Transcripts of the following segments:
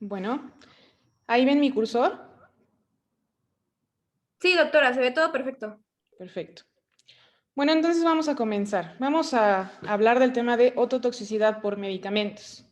Bueno, ahí ven mi cursor. Sí, doctora, se ve todo perfecto. Perfecto. Bueno, entonces vamos a comenzar. Vamos a hablar del tema de ototoxicidad por medicamentos.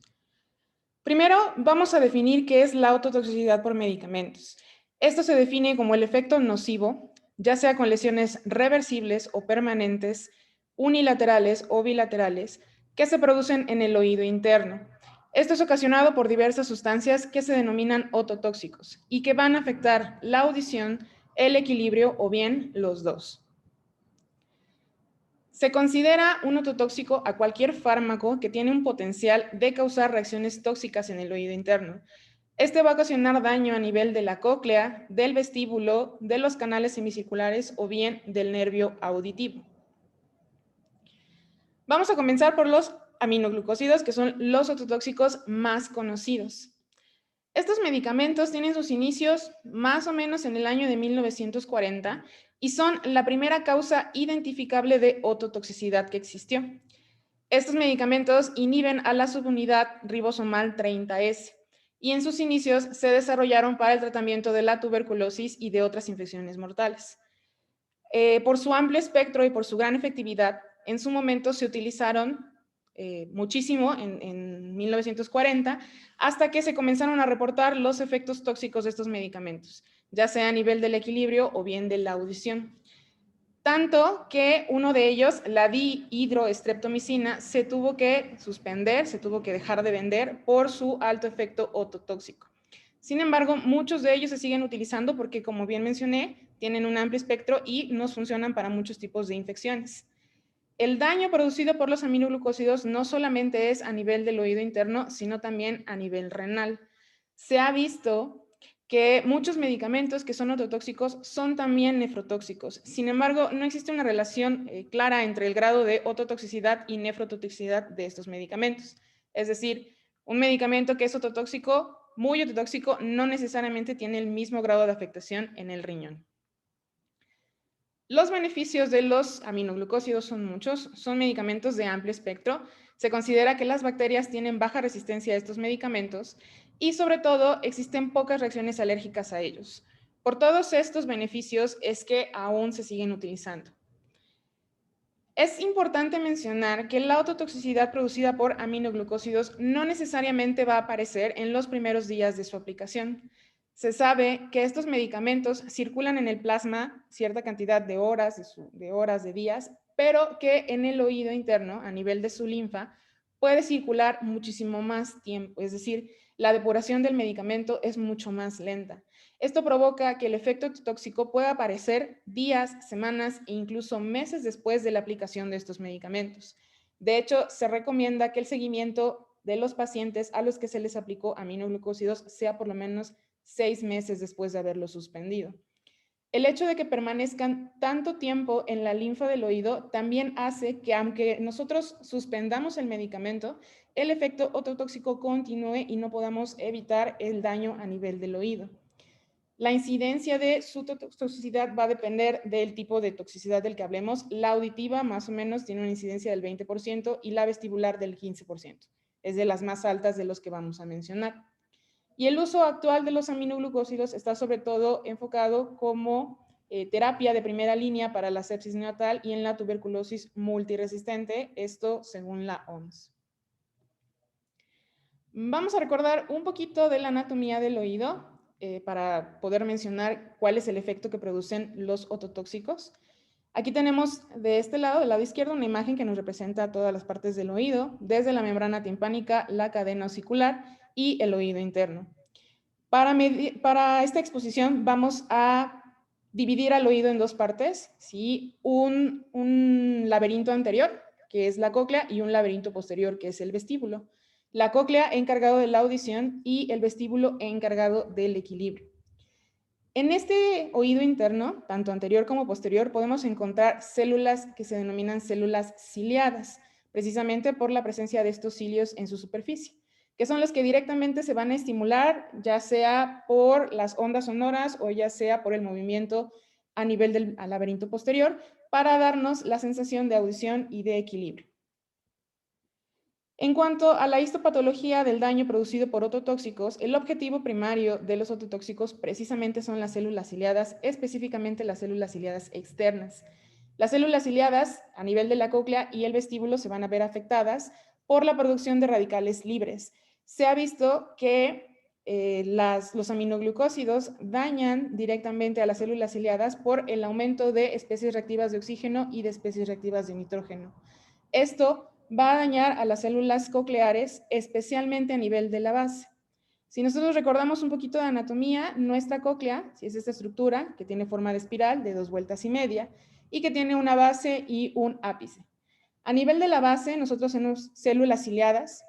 Primero, vamos a definir qué es la ototoxicidad por medicamentos. Esto se define como el efecto nocivo, ya sea con lesiones reversibles o permanentes, unilaterales o bilaterales, que se producen en el oído interno. Esto es ocasionado por diversas sustancias que se denominan ototóxicos y que van a afectar la audición, el equilibrio o bien los dos. Se considera un ototóxico a cualquier fármaco que tiene un potencial de causar reacciones tóxicas en el oído interno. Este va a ocasionar daño a nivel de la cóclea, del vestíbulo, de los canales semicirculares o bien del nervio auditivo. Vamos a comenzar por los aminoglucósidos, que son los ototóxicos más conocidos. Estos medicamentos tienen sus inicios más o menos en el año de 1940 y son la primera causa identificable de ototoxicidad que existió. Estos medicamentos inhiben a la subunidad ribosomal 30S y en sus inicios se desarrollaron para el tratamiento de la tuberculosis y de otras infecciones mortales. Por su amplio espectro y por su gran efectividad, en su momento se utilizaron muchísimo en 1940, hasta que se comenzaron a reportar los efectos tóxicos de estos medicamentos, ya sea a nivel del equilibrio o bien de la audición. Tanto que uno de ellos, la dihidroestreptomicina, se tuvo que suspender, se tuvo que dejar de vender por su alto efecto ototóxico. Sin embargo, muchos de ellos se siguen utilizando porque, como bien mencioné, tienen un amplio espectro y nos funcionan para muchos tipos de infecciones. El daño producido por los aminoglucósidos no solamente es a nivel del oído interno, sino también a nivel renal. Se ha visto que muchos medicamentos que son ototóxicos son también nefrotóxicos. Sin embargo, no existe una relación clara entre el grado de ototoxicidad y nefrotoxicidad de estos medicamentos. Es decir, un medicamento que es ototóxico, muy ototóxico, no necesariamente tiene el mismo grado de afectación en el riñón. Los beneficios de los aminoglucósidos son muchos, son medicamentos de amplio espectro. Se considera que las bacterias tienen baja resistencia a estos medicamentos y sobre todo existen pocas reacciones alérgicas a ellos. Por todos estos beneficios es que aún se siguen utilizando. Es importante mencionar que la ototoxicidad producida por aminoglucósidos no necesariamente va a aparecer en los primeros días de su aplicación. Se sabe que estos medicamentos circulan en el plasma cierta cantidad de horas, de días, pero que en el oído interno, a nivel de su linfa, puede circular muchísimo más tiempo. Es decir, la depuración del medicamento es mucho más lenta. Esto provoca que el efecto tóxico pueda aparecer días, semanas e incluso meses después de la aplicación de estos medicamentos. De hecho, se recomienda que el seguimiento de los pacientes a los que se les aplicó aminoglucósidos sea por lo menos 6 meses después de haberlo suspendido. El hecho de que permanezcan tanto tiempo en la linfa del oído también hace que, aunque nosotros suspendamos el medicamento, el efecto ototóxico continúe y no podamos evitar el daño a nivel del oído. La incidencia de su toxicidad va a depender del tipo de toxicidad del que hablemos. La auditiva más o menos tiene una incidencia del 20% y la vestibular del 15%. Es de las más altas de los que vamos a mencionar. Y el uso actual de los aminoglucósidos está sobre todo enfocado como terapia de primera línea para la sepsis neonatal y en la tuberculosis multiresistente, esto según la OMS. Vamos a recordar un poquito de la anatomía del oído para poder mencionar cuál es el efecto que producen los ototóxicos. Aquí tenemos de este lado, del lado izquierdo, una imagen que nos representa todas las partes del oído, desde la membrana timpánica, la cadena osicular y el oído interno. Para esta exposición vamos a dividir al oído en dos partes, ¿sí? Un laberinto anterior, que es la cóclea, y un laberinto posterior, que es el vestíbulo. La cóclea encargado de la audición y el vestíbulo encargado del equilibrio. En este oído interno, tanto anterior como posterior, podemos encontrar células que se denominan células ciliadas, precisamente por la presencia de estos cilios en su superficie, que son los que directamente se van a estimular, ya sea por las ondas sonoras o ya sea por el movimiento a nivel del laberinto posterior, para darnos la sensación de audición y de equilibrio. En cuanto a la histopatología del daño producido por ototóxicos, el objetivo primario de los ototóxicos precisamente son las células ciliadas, específicamente las células ciliadas externas. Las células ciliadas a nivel de la cóclea y el vestíbulo se van a ver afectadas por la producción de radicales libres. Se ha visto que los aminoglucósidos dañan directamente a las células ciliadas por el aumento de especies reactivas de oxígeno y de especies reactivas de nitrógeno. Esto va a dañar a las células cocleares, especialmente a nivel de la base. Si nosotros recordamos un poquito de anatomía, nuestra cóclea, si es esta estructura que tiene forma de espiral de 2 vueltas y media y que tiene una base y un ápice. A nivel de la base, nosotros tenemos células ciliadas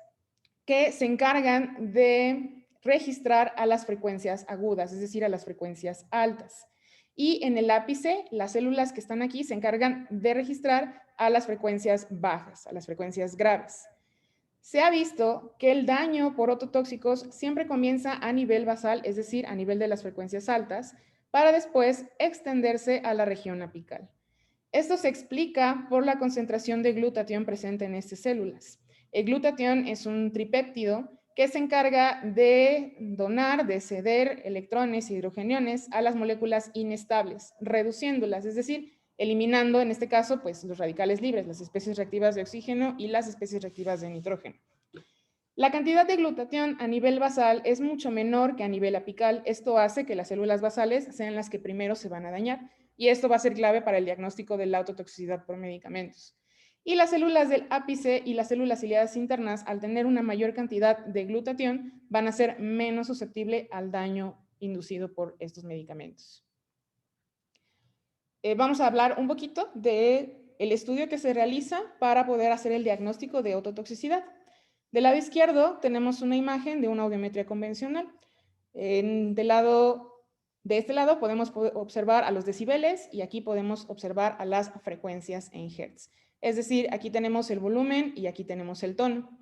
que se encargan de registrar a las frecuencias agudas, es decir, a las frecuencias altas. Y en el ápice, las células que están aquí se encargan de registrar a las frecuencias bajas, a las frecuencias graves. Se ha visto que el daño por ototóxicos siempre comienza a nivel basal, es decir, a nivel de las frecuencias altas, para después extenderse a la región apical. Esto se explica por la concentración de glutatión presente en estas células. El glutatión es un tripéptido que se encarga de donar, de ceder electrones y hidrogeniones a las moléculas inestables, reduciéndolas, es decir, eliminando en este caso pues, los radicales libres, las especies reactivas de oxígeno y las especies reactivas de nitrógeno. La cantidad de glutatión a nivel basal es mucho menor que a nivel apical. Esto hace que las células basales sean las que primero se van a dañar y esto va a ser clave para el diagnóstico de la autotoxicidad por medicamentos. Y las células del ápice y las células ciliadas internas, al tener una mayor cantidad de glutatión, van a ser menos susceptibles al daño inducido por estos medicamentos. Vamos a hablar un poquito del estudio que se realiza para poder hacer el diagnóstico de ototoxicidad. Del lado izquierdo tenemos una imagen de una audiometría convencional. De este lado podemos observar a los decibeles y aquí podemos observar a las frecuencias en hertz. Es decir, aquí tenemos el volumen y aquí tenemos el tono.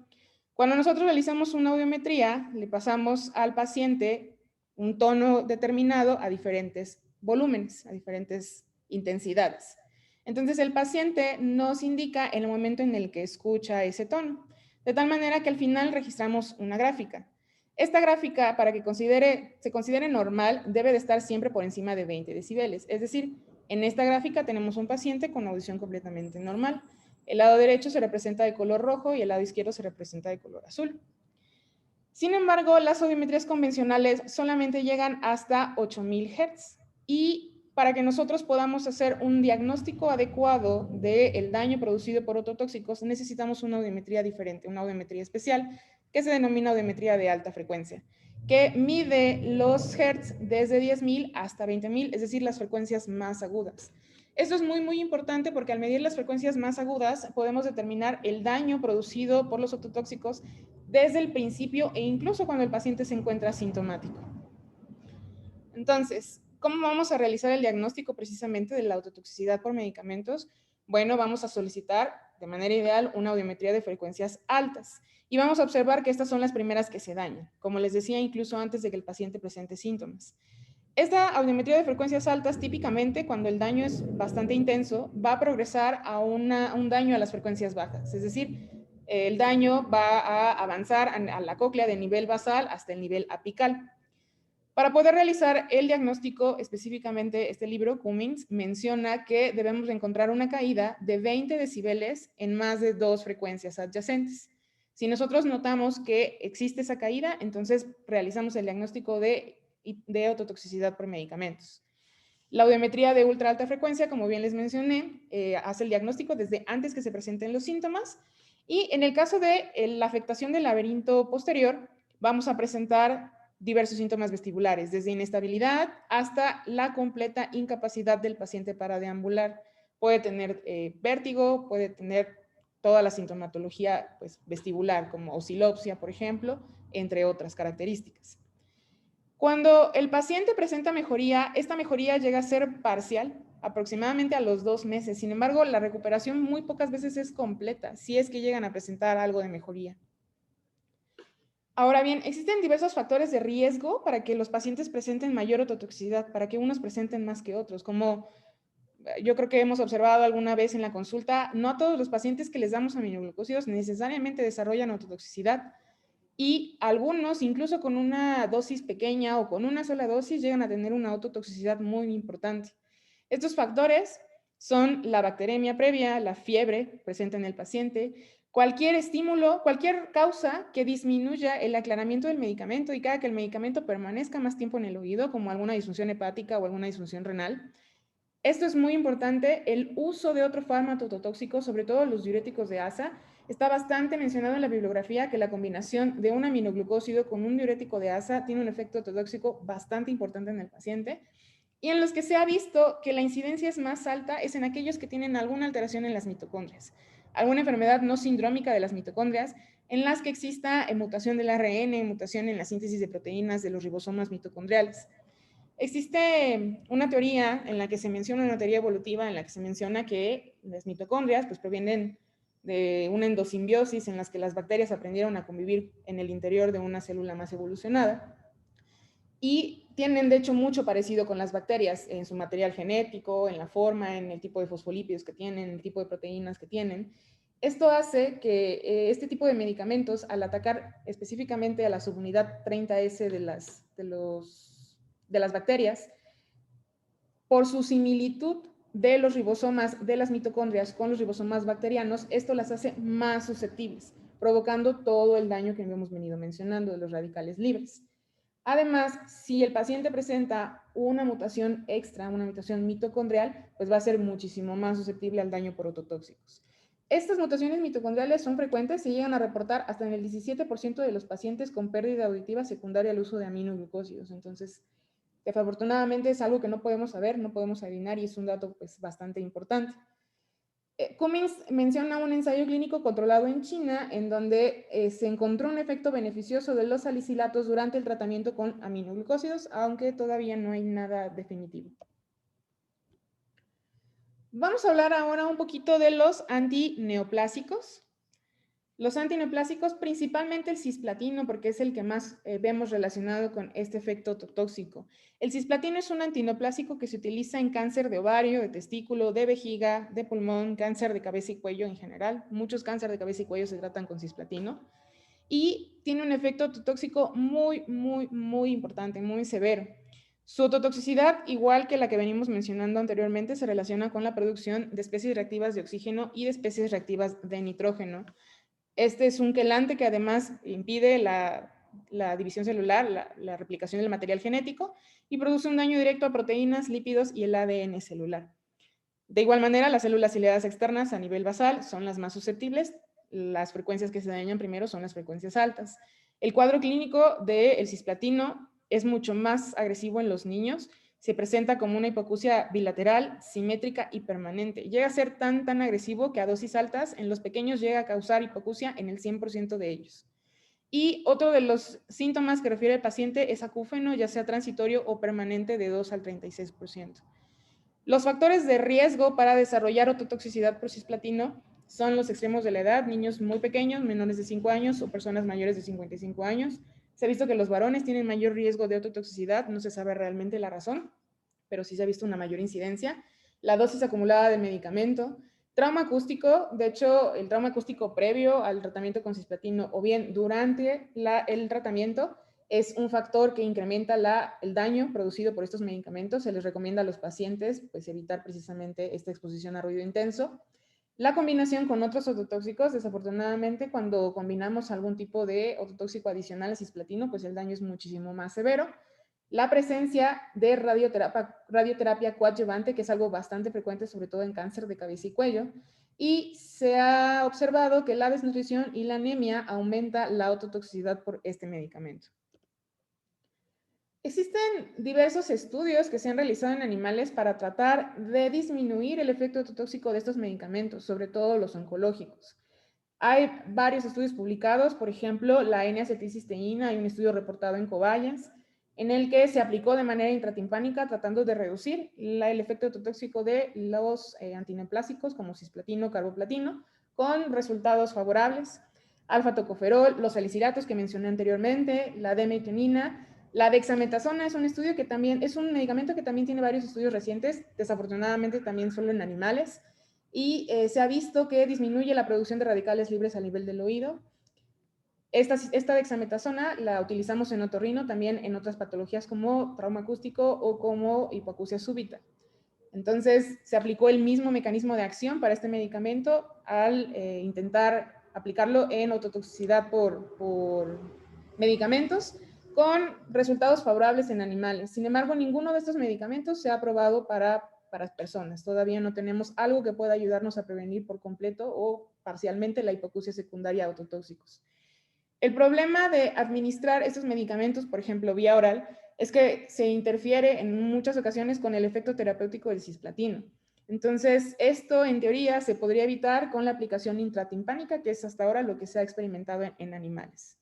Cuando nosotros realizamos una audiometría, le pasamos al paciente un tono determinado a diferentes volúmenes, a diferentes intensidades. Entonces, el paciente nos indica el momento en el que escucha ese tono, de tal manera que al final registramos una gráfica. Esta gráfica, para que se considere normal, debe de estar siempre por encima de 20 decibeles. Es decir, en esta gráfica tenemos un paciente con audición completamente normal. El lado derecho se representa de color rojo y el lado izquierdo se representa de color azul. Sin embargo, las audiometrías convencionales solamente llegan hasta 8000 Hz y para que nosotros podamos hacer un diagnóstico adecuado del daño producido por ototóxicos, necesitamos una audiometría diferente, una audiometría especial que se denomina audiometría de alta frecuencia, que mide los hertz desde 10.000 hasta 20.000, es decir, las frecuencias más agudas. Esto es muy, muy importante porque al medir las frecuencias más agudas podemos determinar el daño producido por los ototóxicos desde el principio e incluso cuando el paciente se encuentra asintomático. Entonces, ¿cómo vamos a realizar el diagnóstico precisamente de la autotoxicidad por medicamentos? Bueno, vamos a solicitar de manera ideal una audiometría de frecuencias altas y vamos a observar que estas son las primeras que se dañan, como les decía, incluso antes de que el paciente presente síntomas. Esta audiometría de frecuencias altas, típicamente, cuando el daño es bastante intenso, va a progresar a un daño a las frecuencias bajas. Es decir, el daño va a avanzar a la cóclea de nivel basal hasta el nivel apical. Para poder realizar el diagnóstico, específicamente este libro, Cummings, menciona que debemos encontrar una caída de 20 decibeles en más de 2 frecuencias adyacentes. Si nosotros notamos que existe esa caída, entonces realizamos el diagnóstico de ototoxicidad por medicamentos. La audiometría de ultra alta frecuencia, como bien les mencioné, hace el diagnóstico desde antes que se presenten los síntomas y en el caso de la afectación del laberinto posterior, vamos a presentar diversos síntomas vestibulares, desde inestabilidad hasta la completa incapacidad del paciente para deambular. Puede tener vértigo, puede tener toda la sintomatología pues, vestibular, como oscilopsia, por ejemplo, entre otras características. Cuando el paciente presenta mejoría, esta mejoría llega a ser parcial, aproximadamente a los 2 meses. Sin embargo, la recuperación muy pocas veces es completa, si es que llegan a presentar algo de mejoría. Ahora bien, existen diversos factores de riesgo para que los pacientes presenten mayor ototoxicidad, para que unos presenten más que otros, como yo creo que hemos observado alguna vez en la consulta, no a todos los pacientes que les damos aminoglucósidos necesariamente desarrollan ototoxicidad y algunos, incluso con una dosis pequeña o con una sola dosis, llegan a tener una ototoxicidad muy importante. Estos factores son la bacteremia previa, la fiebre presente en el paciente, cualquier estímulo, cualquier causa que disminuya el aclaramiento del medicamento y que haga que el medicamento permanezca más tiempo en el oído, como alguna disfunción hepática o alguna disfunción renal. Esto es muy importante, el uso de otro fármaco ototóxico, sobre todo los diuréticos de ASA, está bastante mencionado en la bibliografía que la combinación de un aminoglucósido con un diurético de ASA tiene un efecto ototóxico bastante importante en el paciente, y en los que se ha visto que la incidencia es más alta es en aquellos que tienen alguna alteración en las mitocondrias, alguna enfermedad no sindrómica de las mitocondrias, en las que exista mutación del ARN, mutación en la síntesis de proteínas de los ribosomas mitocondriales. Existe una teoría en la que se menciona, una teoría evolutiva en la que se menciona que las mitocondrias pues, provienen de una endosimbiosis en las que las bacterias aprendieron a convivir en el interior de una célula más evolucionada y tienen de hecho mucho parecido con las bacterias en su material genético, en la forma, en el tipo de fosfolípidos que tienen, el tipo de proteínas que tienen. Esto hace que este tipo de medicamentos, al atacar específicamente a la subunidad 30S de las bacterias, por su similitud de los ribosomas de las mitocondrias con los ribosomas bacterianos, esto las hace más susceptibles, provocando todo el daño que hemos venido mencionando de los radicales libres. Además, si el paciente presenta una mutación extra, una mutación mitocondrial, pues va a ser muchísimo más susceptible al daño por ototóxicos. Estas mutaciones mitocondriales son frecuentes, se llegan a reportar hasta en el 17% de los pacientes con pérdida auditiva secundaria al uso de aminoglucósidos. Entonces, desafortunadamente es algo que no podemos saber, no podemos adivinar y es un dato pues, bastante importante. Cummings menciona un ensayo clínico controlado en China en donde se encontró un efecto beneficioso de los salicilatos durante el tratamiento con aminoglucósidos, aunque todavía no hay nada definitivo. Vamos a hablar ahora un poquito de los antineoplásicos. Los antineoplásicos, principalmente el cisplatino, porque es el que más vemos relacionado con este efecto tóxico. El cisplatino es un antineoplásico que se utiliza en cáncer de ovario, de testículo, de vejiga, de pulmón, cáncer de cabeza y cuello en general. Muchos cánceres de cabeza y cuello se tratan con cisplatino. Y tiene un efecto tóxico muy, muy, muy importante, muy severo. Su ototoxicidad, igual que la que venimos mencionando anteriormente, se relaciona con la producción de especies reactivas de oxígeno y de especies reactivas de nitrógeno. Este es un quelante que además impide la división celular, la replicación del material genético y produce un daño directo a proteínas, lípidos y el ADN celular. De igual manera, las células ciliadas externas a nivel basal son las más susceptibles. Las frecuencias que se dañan primero son las frecuencias altas. El cuadro clínico del cisplatino es mucho más agresivo en los niños. Se presenta como una hipoacusia bilateral, simétrica y permanente. Llega a ser tan agresivo que a dosis altas en los pequeños llega a causar hipoacusia en el 100% de ellos. Y otro de los síntomas que refiere el paciente es acúfeno, ya sea transitorio o permanente de 2 al 36%. Los factores de riesgo para desarrollar ototoxicidad por cisplatino son los extremos de la edad, niños muy pequeños, menores de 5 años o personas mayores de 55 años. Se ha visto que los varones tienen mayor riesgo de ototoxicidad, no se sabe realmente la razón, pero sí se ha visto una mayor incidencia. La dosis acumulada del medicamento, trauma acústico, de hecho, el trauma acústico previo al tratamiento con cisplatino o bien durante el tratamiento es un factor que incrementa el daño producido por estos medicamentos. Se les recomienda a los pacientes pues, evitar precisamente esta exposición a ruido intenso. La combinación con otros ototóxicos, desafortunadamente, cuando combinamos algún tipo de ototóxico adicional a cisplatino, pues el daño es muchísimo más severo. La presencia de radioterapia coadyuvante, que es algo bastante frecuente, sobre todo en cáncer de cabeza y cuello, y se ha observado que la desnutrición y la anemia aumenta la ototoxicidad por este medicamento. Existen diversos estudios que se han realizado en animales para tratar de disminuir el efecto tóxico de estos medicamentos, sobre todo los oncológicos. Hay varios estudios publicados, por ejemplo, la N-acetilcisteína, hay un estudio reportado en cobayas, en el que se aplicó de manera intratimpánica tratando de reducir el efecto tóxico de los antineoplásicos como cisplatino, carboplatino, con resultados favorables. Alfa-tocoferol, los salicilatos que mencioné anteriormente, la D-metionina, La dexametasona es un estudio que también, es un medicamento que también tiene varios estudios recientes, desafortunadamente también solo en animales, y se ha visto que disminuye la producción de radicales libres a nivel del oído. Esta dexametasona la utilizamos en otorrino, también en otras patologías como trauma acústico o como hipoacusia súbita. Entonces, se aplicó el mismo mecanismo de acción para este medicamento al intentar aplicarlo en ototoxicidad por medicamentos con resultados favorables en animales. Sin embargo, ninguno de estos medicamentos se ha aprobado para personas. Todavía no tenemos algo que pueda ayudarnos a prevenir por completo o parcialmente la hipoacusia secundaria a ototóxicos. El problema de administrar estos medicamentos, por ejemplo, vía oral, es que se interfiere en muchas ocasiones con el efecto terapéutico del cisplatino. Entonces, esto en teoría se podría evitar con la aplicación intratimpánica, que es hasta ahora lo que se ha experimentado en animales.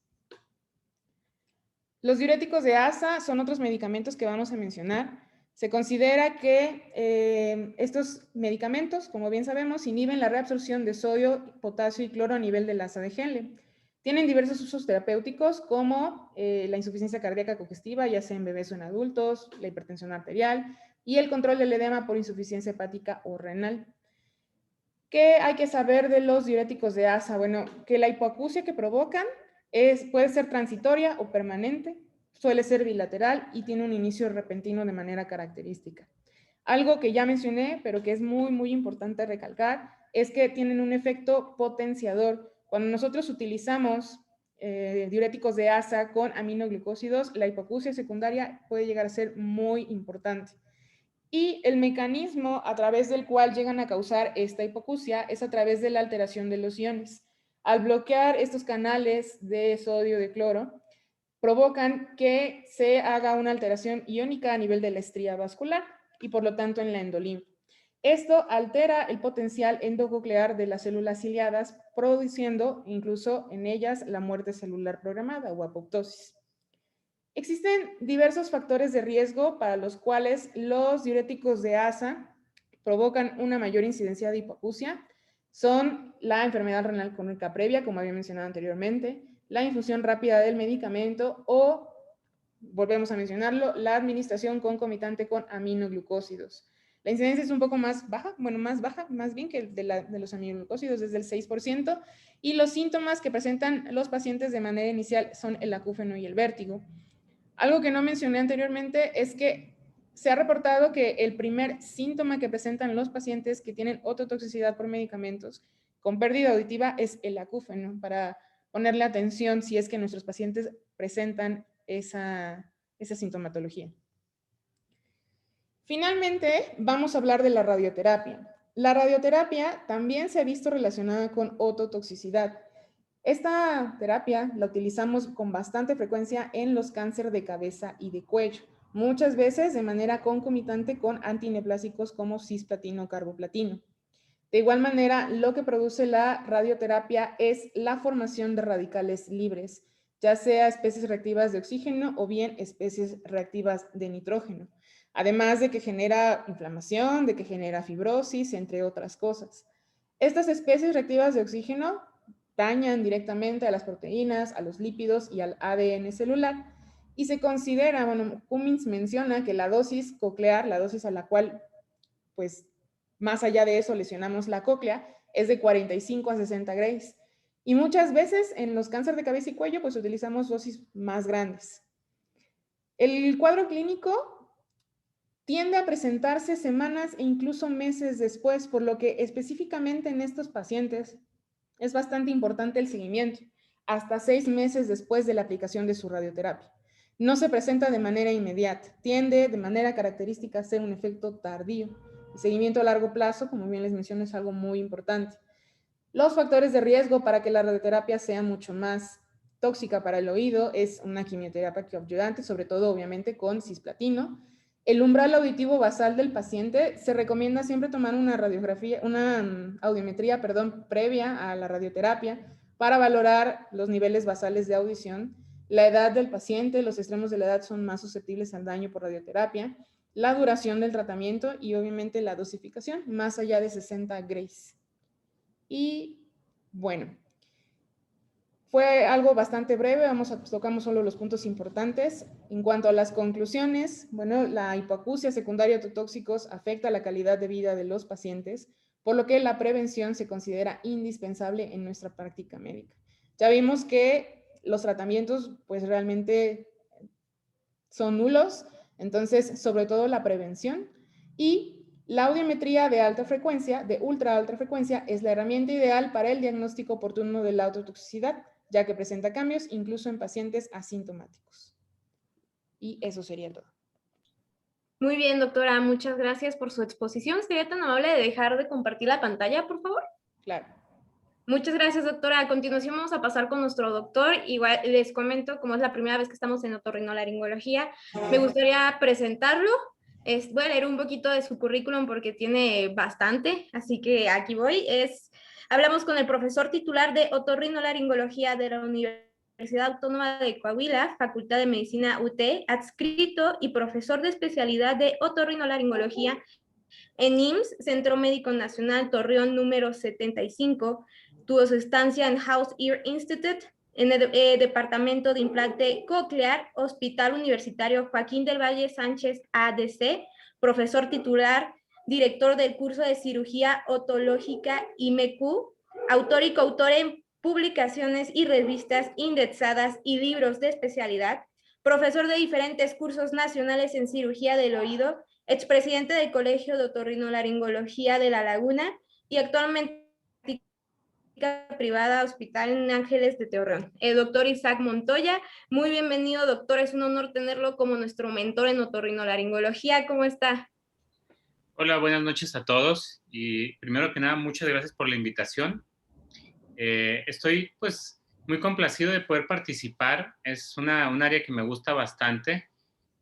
Los diuréticos de asa son otros medicamentos que vamos a mencionar. Se considera que estos medicamentos, como bien sabemos, inhiben la reabsorción de sodio, potasio y cloro a nivel del asa de Henle. Tienen diversos usos terapéuticos como la insuficiencia cardíaca congestiva, ya sea en bebés o en adultos, la hipertensión arterial y el control del edema por insuficiencia hepática o renal. ¿Qué hay que saber de los diuréticos de asa? Bueno, que la hipoacusia que provocan puede ser transitoria o permanente, suele ser bilateral y tiene un inicio repentino de manera característica. Algo que ya mencioné, pero que es muy importante recalcar, es que tienen un efecto potenciador. Cuando nosotros utilizamos diuréticos de asa con aminoglucósidos, la hipoacusia secundaria puede llegar a ser muy importante. Y el mecanismo a través del cual llegan a causar esta hipoacusia es a través de la alteración de los iones. Al bloquear estos canales de sodio de cloro, provocan que se haga una alteración iónica a nivel de la estría vascular y por lo tanto en la endolinfa. Esto altera el potencial endococlear de las células ciliadas, produciendo incluso en ellas la muerte celular programada o apoptosis. Existen diversos factores de riesgo para los cuales los diuréticos de asa provocan una mayor incidencia de hipoacusia. Son la enfermedad renal crónica previa, como había mencionado anteriormente, la infusión rápida del medicamento o, volvemos a mencionarlo, la administración concomitante con aminoglucósidos. La incidencia es un poco más baja, más bien que de los aminoglucósidos, desde el 6%, y los síntomas que presentan los pacientes de manera inicial son el acúfeno y el vértigo. Algo que no mencioné anteriormente es que se ha reportado que el primer síntoma que presentan los pacientes que tienen ototoxicidad por medicamentos con pérdida auditiva es el acúfeno, para ponerle atención si es que nuestros pacientes presentan esa sintomatología. Finalmente, vamos a hablar de la radioterapia. La radioterapia también se ha visto relacionada con ototoxicidad. Esta terapia la utilizamos con bastante frecuencia en los cánceres de cabeza y de cuello, muchas veces de manera concomitante con antineoplásicos como cisplatino o carboplatino. De igual manera, lo que produce la radioterapia es la formación de radicales libres, ya sea especies reactivas de oxígeno o bien especies reactivas de nitrógeno, además de que genera inflamación, de que genera fibrosis, entre otras cosas. Estas especies reactivas de oxígeno dañan directamente a las proteínas, a los lípidos y al ADN celular. Y se considera, bueno, Cummings menciona que la dosis coclear, la dosis a la cual, pues, más allá de eso lesionamos la cóclea, es de 45 a 60 grays. Y muchas veces en los cánceres de cabeza y cuello, pues utilizamos dosis más grandes. El cuadro clínico tiende a presentarse semanas e incluso meses después, por lo que específicamente en estos pacientes es bastante importante el seguimiento, hasta 6 meses después de la aplicación de su radioterapia. No se presenta de manera inmediata, tiende de manera característica a ser un efecto tardío. El seguimiento a largo plazo, como bien les menciono, es algo muy importante. Los factores de riesgo para que la radioterapia sea mucho más tóxica para el oído es una quimioterapia coadyuvante, sobre todo obviamente con cisplatino. El umbral auditivo basal del paciente, se recomienda siempre tomar una radiografía, una audiometría, previa a la radioterapia para valorar los niveles basales de audición. La edad del paciente, los extremos de la edad son más susceptibles al daño por radioterapia, la duración del tratamiento y obviamente la dosificación, más allá de 60 grays. Y bueno, Fue algo bastante breve, tocamos solo los puntos importantes. En cuanto a las conclusiones, bueno, la hipoacusia secundaria a ototóxicos afecta la calidad de vida de los pacientes, por lo que la prevención se considera indispensable en nuestra práctica médica. Ya vimos que los tratamientos pues realmente son nulos, entonces sobre todo la prevención y la audiometría de alta frecuencia, de ultra alta frecuencia, es la herramienta ideal para el diagnóstico oportuno de la ototoxicidad, ya que presenta cambios incluso en pacientes asintomáticos. Y eso sería todo. Muy bien, doctora, muchas gracias por su exposición. ¿Sería tan amable de dejar de compartir la pantalla, por favor? Claro. Muchas gracias, doctora. A continuación vamos a pasar con nuestro doctor. Igual les comento, como es la primera vez que estamos en otorrinolaringología, me gustaría presentarlo. Voy a leer un poquito de su currículum porque tiene bastante, así que aquí voy. Hablamos con el profesor titular de otorrinolaringología de la Universidad Autónoma de Coahuila, Facultad de Medicina UT, adscrito y profesor de especialidad de otorrinolaringología en IMSS, Centro Médico Nacional Torreón número 75. Tuvo su estancia en House Ear Institute, en el Departamento de Implante Coclear, Hospital Universitario Joaquín del Valle Sánchez ADC, profesor titular, director del curso de cirugía otológica IMQ, autor y coautor en publicaciones y revistas indexadas y libros de especialidad, profesor de diferentes cursos nacionales en cirugía del oído, expresidente del Colegio de Otorrinolaringología de La Laguna y actualmente privada Hospital en Ángeles de Torreón. El doctor Isaac Montoya, muy bienvenido, doctor, es un honor tenerlo como nuestro mentor en otorrinolaringología. ¿Cómo está? Hola, buenas noches a todos y primero que nada, muchas gracias por la invitación. Estoy pues muy complacido de poder participar, es un área que me gusta bastante,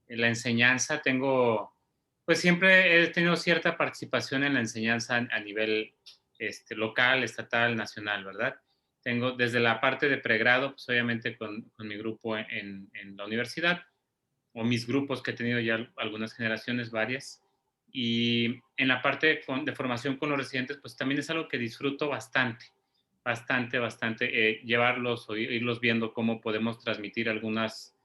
la enseñanza, pues siempre he tenido cierta participación en la enseñanza a nivel local, estatal, nacional, ¿verdad? Tengo desde la parte de pregrado, pues obviamente con mi grupo en la universidad, o mis grupos que he tenido ya algunas generaciones, varias. Y en la parte de formación con los residentes, pues también es algo que disfruto bastante, bastante, llevarlos o irlos viendo cómo podemos transmitir algunas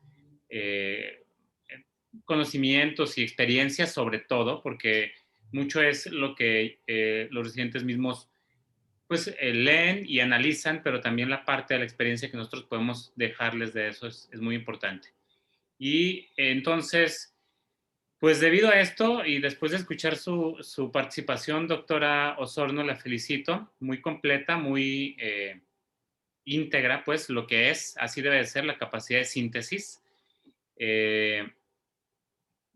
conocimientos y experiencias sobre todo, porque mucho es lo que los residentes mismos pues leen y analizan, pero también la parte de la experiencia que nosotros podemos dejarles de eso es muy importante. Y entonces, pues debido a esto y después de escuchar su participación, doctora Osorno, la felicito, muy completa, muy íntegra, pues lo que es, así debe de ser la capacidad de síntesis.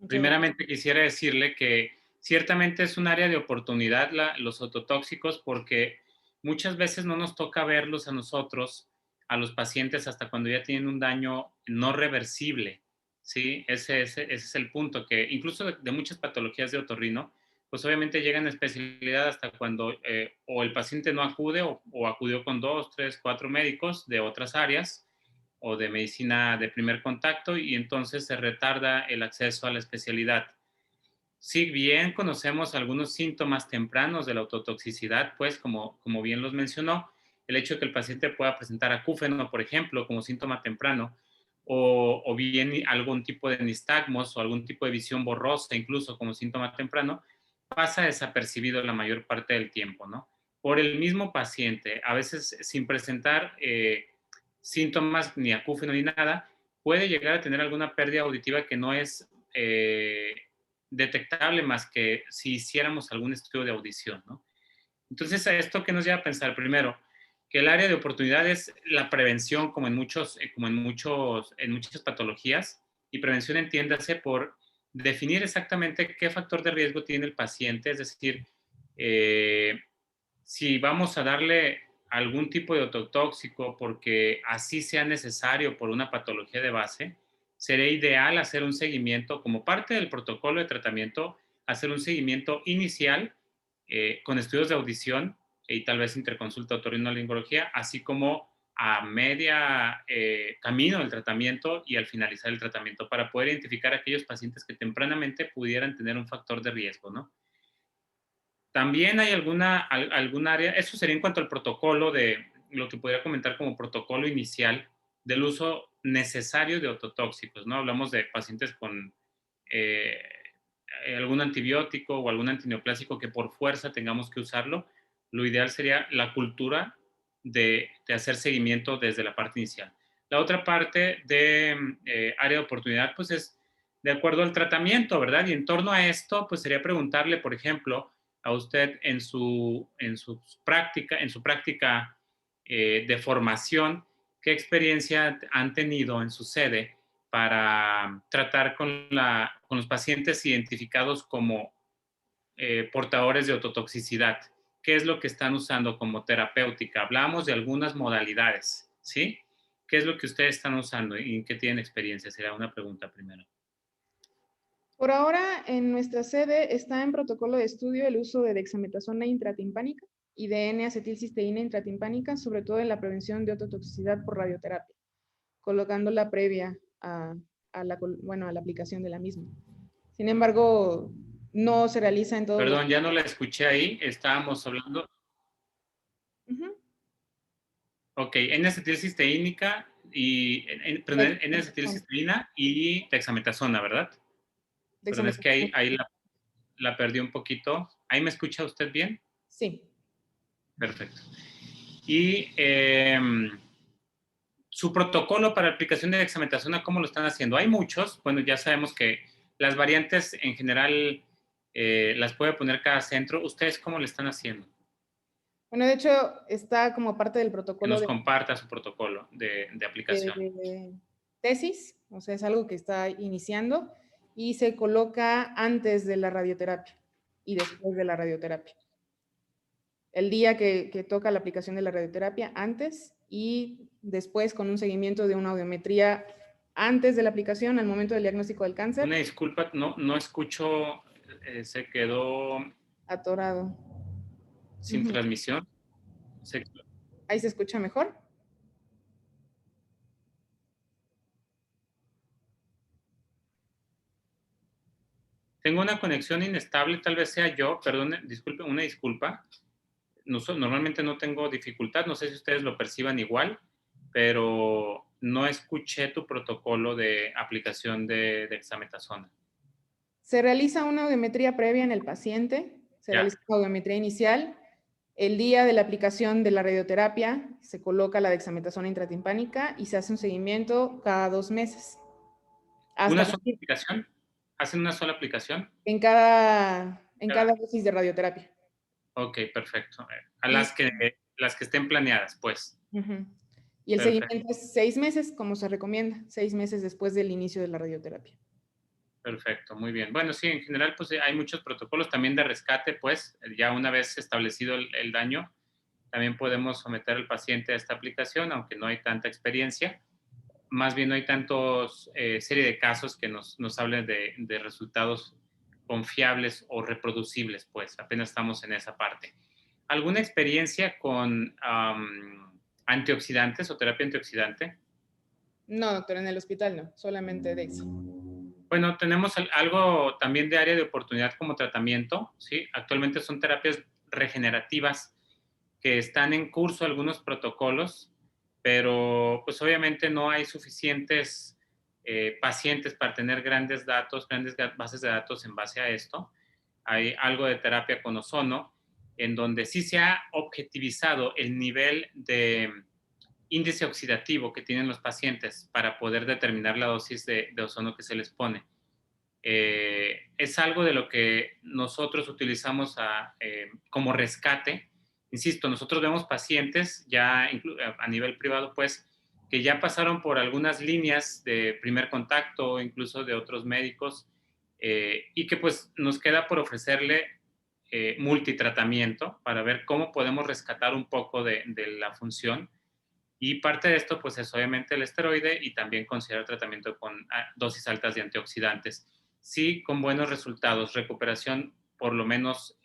Primeramente quisiera decirle que ciertamente es un área de oportunidad los ototóxicos porque muchas veces no nos toca verlos a nosotros, a los pacientes, hasta cuando ya tienen un daño no reversible, ¿sí? Ese es el punto, que incluso de muchas patologías de otorrino, pues obviamente llegan a especialidad hasta cuando o el paciente no acude o acudió con 2, 3, 4 médicos de otras áreas, o de medicina de primer contacto y entonces se retarda el acceso a la especialidad. Si bien conocemos algunos síntomas tempranos de la ototoxicidad, pues como bien los mencionó, el hecho de que el paciente pueda presentar acúfeno, por ejemplo, como síntoma temprano, o bien algún tipo de nistagmos o algún tipo de visión borrosa, incluso como síntoma temprano, pasa desapercibido la mayor parte del tiempo, ¿no? Por el mismo paciente, a veces sin presentar síntomas, ni acúfeno, ni nada, puede llegar a tener alguna pérdida auditiva que no es detectable más que si hiciéramos algún estudio de audición, ¿no? Entonces, a esto que nos lleva a pensar primero, que el área de oportunidad es la prevención, como en muchas patologías, y prevención entiéndase por definir exactamente qué factor de riesgo tiene el paciente, es decir, si vamos a darle algún tipo de ototóxico porque así sea necesario por una patología de base, sería ideal hacer un seguimiento como parte del protocolo de tratamiento, hacer un seguimiento inicial con estudios de audición y tal vez interconsulta otorrinolaringología, así como a media camino del tratamiento y al finalizar el tratamiento para poder identificar a aquellos pacientes que tempranamente pudieran tener un factor de riesgo, ¿no? También hay algún área, eso sería en cuanto al protocolo lo que podría comentar como protocolo inicial del uso necesario de ototóxicos, ¿no? Hablamos de pacientes con eh, algún antibiótico o algún antineoplásico que por fuerza tengamos que usarlo. Lo ideal sería la cultura de hacer seguimiento desde la parte inicial. La otra parte de área de oportunidad, pues es de acuerdo al tratamiento, ¿verdad? Y en torno a esto, pues sería preguntarle, por ejemplo, a usted en su práctica de formación, ¿qué experiencia han tenido en su sede para tratar con los pacientes identificados como portadores de ototoxicidad? ¿Qué es lo que están usando como terapéutica? Hablamos de algunas modalidades, ¿sí? ¿Qué es lo que ustedes están usando y en qué tienen experiencia? Será una pregunta primero. Por ahora, en nuestra sede está en protocolo de estudio el uso de dexametasona intratimpánica y de N-acetilcisteína intratimpánica, sobre todo en la prevención de ototoxicidad por radioterapia, colocándola previa a la aplicación de la misma. Sin embargo, no se realiza en todos Perdón, los... ya no la escuché ahí. Estábamos hablando. Ok, N-acetilcisteínica y N-acetilcisteína y dexametasona, ¿verdad? Perdón, es que Dexametasona. ahí la perdí un poquito. ¿Ahí me escucha usted bien? Sí. Perfecto. Y su protocolo para aplicación de dexametasona, ¿cómo lo están haciendo? Hay muchos. Bueno, ya sabemos que las variantes en general las puede poner cada centro. ¿Ustedes cómo le están haciendo? Bueno, de hecho, está como parte del Que protocolo nos comparta su protocolo de aplicación. de tesis, o sea, es algo que está iniciando y se coloca antes de la radioterapia y después de la radioterapia. El día que toca la aplicación de la radioterapia, antes y después con un seguimiento de una audiometría antes de la aplicación, al momento del diagnóstico del cáncer. Una disculpa, no escucho, se quedó Atorado. sin transmisión. Ahí se escucha mejor. Tengo una conexión inestable, tal vez sea yo, perdón, disculpe, una disculpa. Normalmente no tengo dificultad, no sé si ustedes lo perciban igual, pero no escuché tu protocolo de aplicación de dexametasona. Se realiza una audiometría previa en el paciente, se realiza una audiometría inicial. El día de la aplicación de la radioterapia se coloca la dexametasona intratimpánica y se hace un seguimiento cada 2 meses. ¿Una sola aplicación? ¿Hacen una sola aplicación? En cada dosis de radioterapia. Ok, perfecto. A las que estén planeadas, pues. Y el Perfecto. seguimiento es 6 meses, como se recomienda, 6 meses después del inicio de la radioterapia. Perfecto, muy bien. Bueno, sí, en general, pues hay muchos protocolos también de rescate, pues ya una vez establecido el daño, también podemos someter al paciente a esta aplicación, aunque no hay tanta experiencia. Más bien no hay tantos serie de casos que nos hablen de resultados confiables o reproducibles, pues apenas estamos en esa parte. ¿Alguna experiencia con antioxidantes o terapia antioxidante? No, doctor, en el hospital no, solamente Dex. Bueno, tenemos algo también de área de oportunidad como tratamiento, ¿sí? Actualmente son terapias regenerativas que están en curso algunos protocolos, pero pues obviamente no hay suficientes pacientes para tener grandes bases de datos en base a esto. Hay algo de terapia con ozono, en donde sí se ha objetivizado el nivel de índice oxidativo que tienen los pacientes para poder determinar la dosis de ozono que se les pone. Es algo de lo que nosotros utilizamos como rescate. Insisto, nosotros vemos pacientes ya a nivel privado, pues, que ya pasaron por algunas líneas de primer contacto, incluso de otros médicos, y que pues nos queda por ofrecerle multitratamiento para ver cómo podemos rescatar un poco de la función. Y parte de esto, pues, es obviamente el esteroide y también considerar tratamiento con dosis altas de antioxidantes. Sí, con buenos resultados, recuperación por lo menos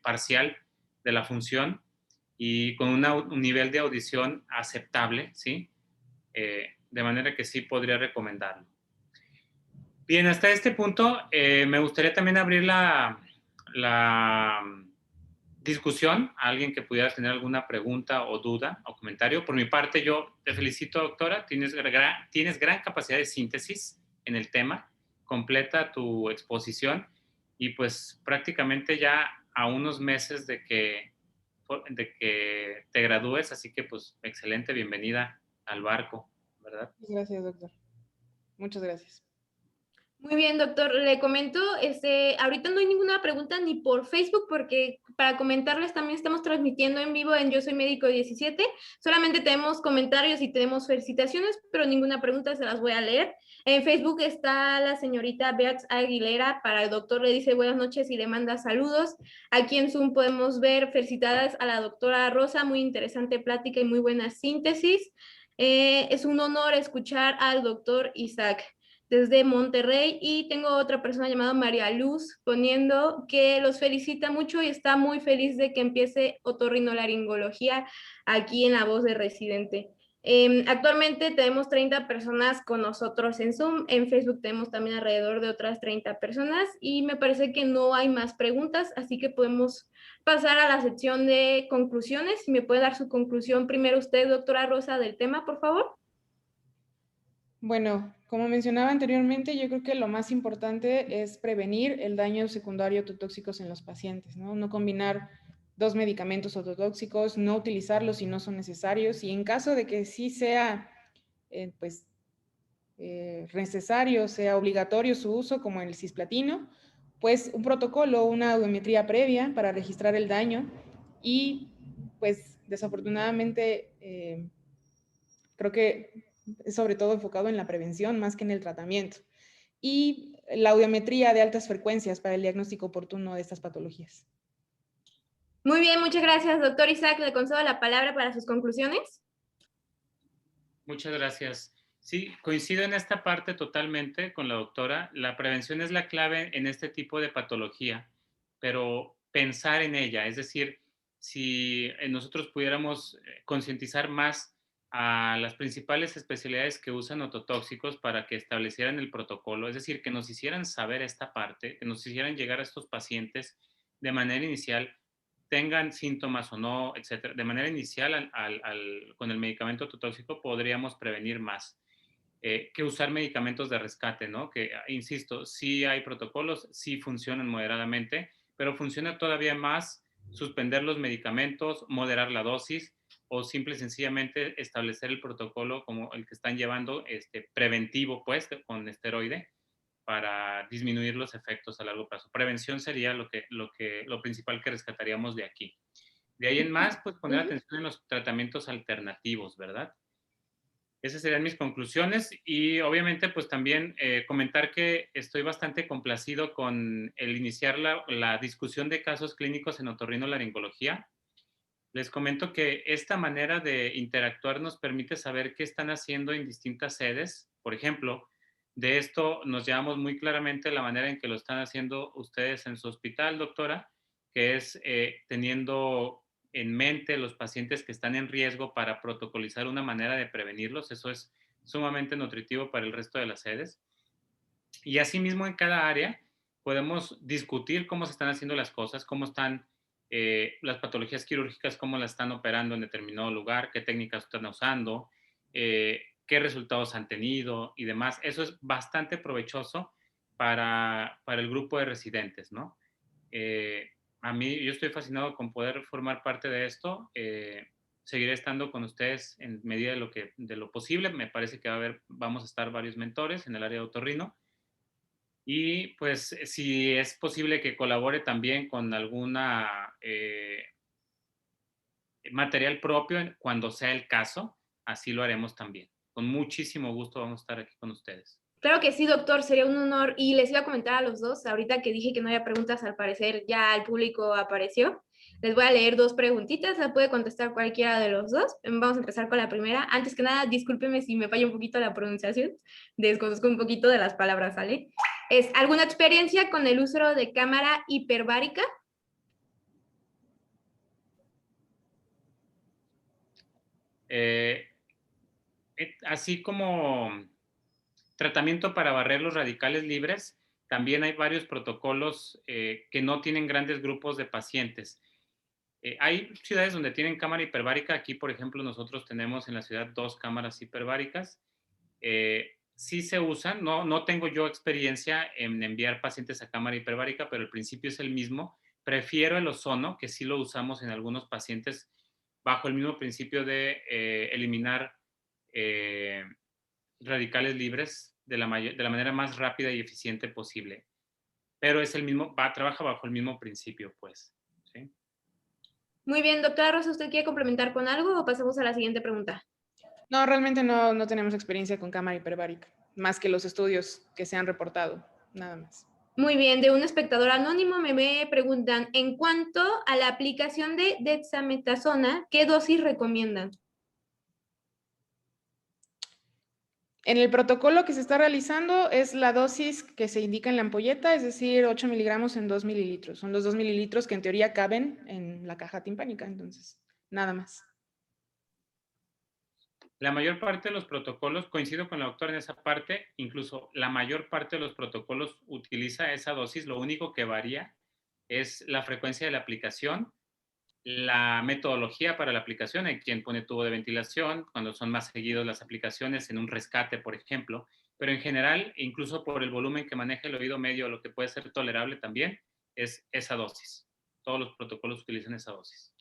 parcial de la función y con un nivel de audición aceptable, ¿sí? De manera que sí podría recomendarlo. Bien, hasta este punto me gustaría también abrir la discusión, a alguien que pudiera tener alguna pregunta o duda o comentario. Por mi parte, yo te felicito, doctora. Tienes gran capacidad de síntesis en el tema, completa tu exposición y pues prácticamente ya a unos meses de que te gradúes, así que pues excelente, bienvenida al barco, ¿verdad? Gracias, doctor. Muchas gracias. Muy bien, doctor. Le comento, ahorita no hay ninguna pregunta ni por Facebook, porque para comentarles también estamos transmitiendo en vivo en Yo Soy Médico 17. Solamente tenemos comentarios y tenemos felicitaciones, pero ninguna pregunta, se las voy a leer. En Facebook está la señorita Beatriz Aguilera, para el doctor le dice buenas noches y le manda saludos. Aquí en Zoom podemos ver felicitadas a la doctora Rosa, muy interesante plática y muy buena síntesis. Es un honor escuchar al doctor Isaac desde Monterrey, y tengo otra persona llamada María Luz poniendo que los felicita mucho y está muy feliz de que empiece otorrinolaringología aquí en La Voz de Residente. Actualmente tenemos 30 personas con nosotros en Zoom, en Facebook tenemos también alrededor de otras 30 personas y me parece que no hay más preguntas, así que podemos pasar a la sección de conclusiones. Si me puede dar su conclusión primero usted, doctora Rosa, del tema, por favor. Bueno, como mencionaba anteriormente, yo creo que lo más importante es prevenir el daño secundario ototóxicos en los pacientes, ¿no? No combinar dos medicamentos ototóxicos, no utilizarlos si no son necesarios, y en caso de que sí sea necesario, sea obligatorio su uso, como el cisplatino, pues un protocolo, una audiometría previa para registrar el daño y pues desafortunadamente creo que es sobre todo enfocado en la prevención más que en el tratamiento. Y la audiometría de altas frecuencias para el diagnóstico oportuno de estas patologías. Muy bien, muchas gracias, doctor Isaac. Le concedo la palabra para sus conclusiones. Muchas gracias. Sí, coincido en esta parte totalmente con la doctora. La prevención es la clave en este tipo de patología, pero pensar en ella, es decir, si nosotros pudiéramos concientizar más a las principales especialidades que usan ototóxicos para que establecieran el protocolo, es decir, que nos hicieran saber esta parte, que nos hicieran llegar a estos pacientes de manera inicial, tengan síntomas o no, etcétera, de manera inicial con el medicamento ototóxico podríamos prevenir más que usar medicamentos de rescate, ¿no? Que, insisto, sí hay protocolos, sí funcionan moderadamente, pero funciona todavía más suspender los medicamentos, moderar la dosis o simple y sencillamente establecer el protocolo como el que están llevando, preventivo, pues, con esteroide, para disminuir los efectos a largo plazo. Prevención sería lo principal que rescataríamos de aquí. De ahí en más, pues poner atención en los tratamientos alternativos, ¿verdad? Esas serían mis conclusiones y obviamente pues también comentar que estoy bastante complacido con el iniciar la discusión de casos clínicos en otorrinolaringología. Les comento que esta manera de interactuar nos permite saber qué están haciendo en distintas sedes. Por ejemplo, de esto nos llevamos muy claramente la manera en que lo están haciendo ustedes en su hospital, doctora, que es teniendo en mente los pacientes que están en riesgo para protocolizar una manera de prevenirlos. Eso es sumamente nutritivo para el resto de las sedes. Y asimismo en cada área podemos discutir cómo se están haciendo las cosas, cómo están las patologías quirúrgicas, cómo las están operando en determinado lugar, qué técnicas están usando, qué resultados han tenido y demás. Eso es bastante provechoso para el grupo de residentes, ¿no? A mí, yo estoy fascinado con poder formar parte de esto. Seguiré estando con ustedes en medida de lo posible. Me parece que vamos a estar varios mentores en el área de otorrino. Y pues si es posible que colabore también con alguna material propio cuando sea el caso, así lo haremos también. Con muchísimo gusto vamos a estar aquí con ustedes. Claro que sí, doctor, sería un honor. Y les iba a comentar a los dos, ahorita que dije que no había preguntas, al parecer ya el público apareció. Les voy a leer dos preguntitas, la puede contestar cualquiera de los dos. Vamos a empezar con la primera. Antes que nada, discúlpeme si me falla un poquito la pronunciación, desconozco un poquito de las palabras, ¿sale? ¿Es alguna experiencia con el uso de cámara hiperbárica? Así como tratamiento para barrer los radicales libres, también hay varios protocolos que no tienen grandes grupos de pacientes. Hay ciudades donde tienen cámara hiperbárica. Aquí, por ejemplo, nosotros tenemos en la ciudad 2 cámaras hiperbáricas. Sí se usan, no tengo yo experiencia en enviar pacientes a cámara hiperbárica, pero el principio es el mismo. Prefiero el ozono, que sí lo usamos en algunos pacientes bajo el mismo principio de eliminar radicales libres de la manera más rápida y eficiente posible. Pero es el mismo, trabaja bajo el mismo principio, pues. ¿Sí? Muy bien, doctora Rosa, ¿usted quiere complementar con algo o pasamos a la siguiente pregunta? No, realmente no tenemos experiencia con cámara hiperbárica, más que los estudios que se han reportado, nada más. Muy bien, de un espectador anónimo me preguntan, en cuanto a la aplicación de dexametasona, ¿qué dosis recomiendan? En el protocolo que se está realizando es la dosis que se indica en la ampolleta, es decir, 8 miligramos en 2 mililitros. Son los 2 mililitros que en teoría caben en la caja timpánica, entonces, nada más. La mayor parte de los protocolos, coincido con la doctora en esa parte, incluso la mayor parte de los protocolos utiliza esa dosis, lo único que varía es la frecuencia de la aplicación, la metodología para la aplicación, hay quien pone tubo de ventilación, cuando son más seguidos las aplicaciones en un rescate, por ejemplo, pero en general, incluso por el volumen que maneja el oído medio, lo que puede ser tolerable también, es esa dosis. Todos los protocolos utilizan esa dosis.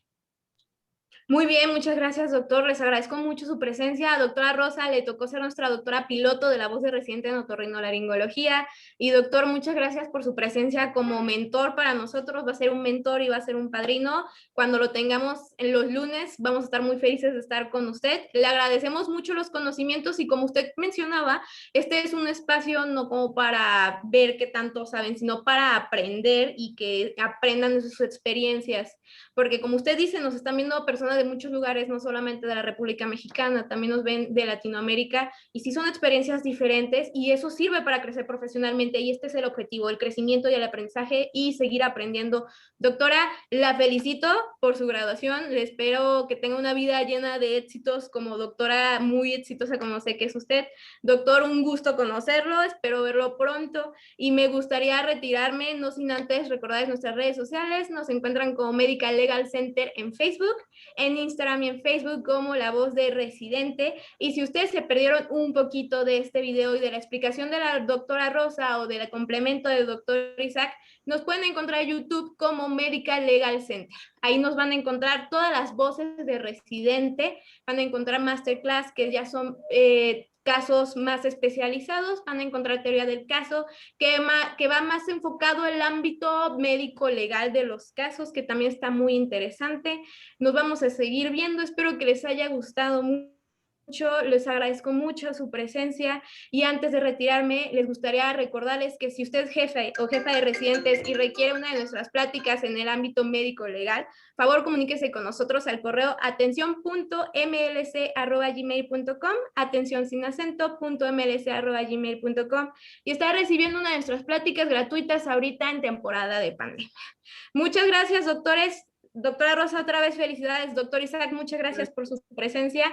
Muy bien, muchas gracias, doctor. Les agradezco mucho su presencia. Doctora Rosa, le tocó ser nuestra doctora piloto de la voz de residente en otorrinolaringología. Y doctor, muchas gracias por su presencia como mentor para nosotros. Va a ser un mentor y va a ser un padrino. Cuando lo tengamos en los lunes, vamos a estar muy felices de estar con usted. Le agradecemos mucho los conocimientos y como usted mencionaba, este es un espacio no como para ver qué tanto saben, sino para aprender y que aprendan de sus experiencias. Porque como usted dice, nos están viendo personas de muchos lugares, no solamente de la República Mexicana, también nos ven de Latinoamérica, y sí son experiencias diferentes, y eso sirve para crecer profesionalmente, y este es el objetivo, el crecimiento y el aprendizaje, y seguir aprendiendo. Doctora, la felicito por su graduación, le espero que tenga una vida llena de éxitos como doctora, muy exitosa como sé que es usted. Doctor, un gusto conocerlo, espero verlo pronto, y me gustaría retirarme, no sin antes recordarles nuestras redes sociales, nos encuentran como Medical Legal Center en Facebook, en Instagram y en Facebook como La Voz de Residente. Y si ustedes se perdieron un poquito de este video y de la explicación de la doctora Rosa o del complemento del doctor Isaac, nos pueden encontrar en YouTube como Medical Legal Center. Ahí nos van a encontrar todas las voces de Residente, van a encontrar masterclass que ya son casos más especializados, van a encontrar teoría del caso, que va más enfocado en el ámbito médico-legal de los casos, que también está muy interesante. Nos vamos a seguir viendo, espero que les haya gustado mucho, les agradezco mucho su presencia y antes de retirarme les gustaría recordarles que si usted es jefe o jefa de residentes y requiere una de nuestras pláticas en el ámbito médico legal, favor comuníquese con nosotros al correo atención.mlc@gmail.com, atención sin acento.mlc@gmail.com, y está recibiendo una de nuestras pláticas gratuitas ahorita en temporada de pandemia. Muchas gracias, doctores. Doctora Rosa, otra vez felicidades. Doctor Isaac, muchas gracias por su presencia.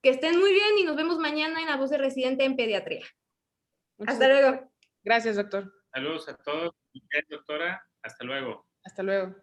Que estén muy bien y nos vemos mañana en La Voz de Residente en Pediatría. Hasta luego. Gracias, doctor. Saludos a todos. Doctora, hasta luego. Hasta luego.